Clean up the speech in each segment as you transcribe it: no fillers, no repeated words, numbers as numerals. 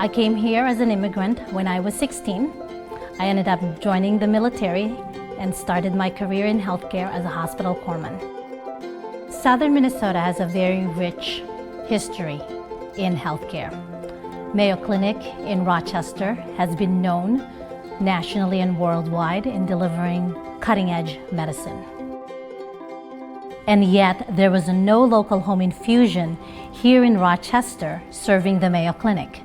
I came here as an immigrant when I was 16. I ended up joining the military and started my career in healthcare as a hospital corpsman. Southern Minnesota has a very rich history in healthcare. Mayo Clinic in Rochester has been known nationally and worldwide in delivering cutting-edge medicine. And yet there was no local home infusion here in Rochester serving the Mayo Clinic.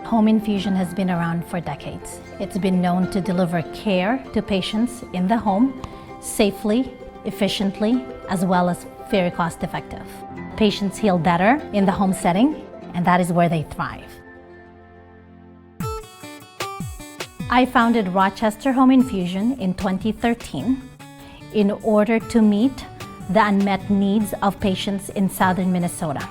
Home infusion has been around for decades. It's been known to deliver care to patients in the home safely, efficiently, as well as very cost-effective. Patients heal better in the home setting, and that is where they thrive. I founded Rochester Home Infusion in 2013 in order to meet the unmet needs of patients in southern Minnesota.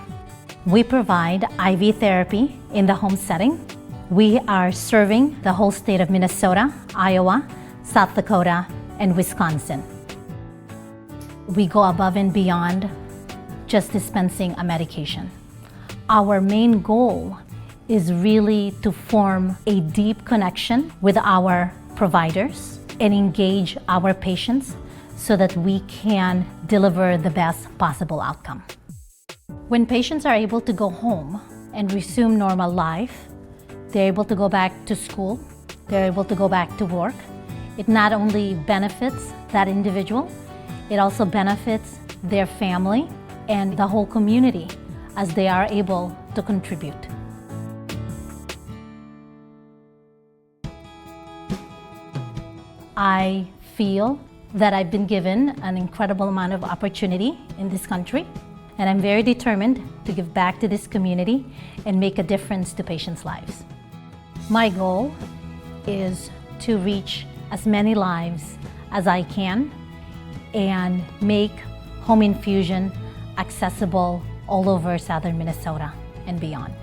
We provide IV therapy in the home setting. We are serving the whole state of Minnesota, Iowa, South Dakota, and Wisconsin. We go above and beyond just dispensing a medication. Our main goal is really to form a deep connection with our providers and engage our patients so that we can deliver the best possible outcome. When patients are able to go home and resume normal life, they're able to go back to school, they're able to go back to work. It not only benefits that individual, it also benefits their family and the whole community as they are able to contribute. I feel that I've been given an incredible amount of opportunity in this country, and I'm very determined to give back to this community and make a difference to patients' lives. My goal is to reach as many lives as I can and make home infusion accessible all over southern Minnesota and beyond.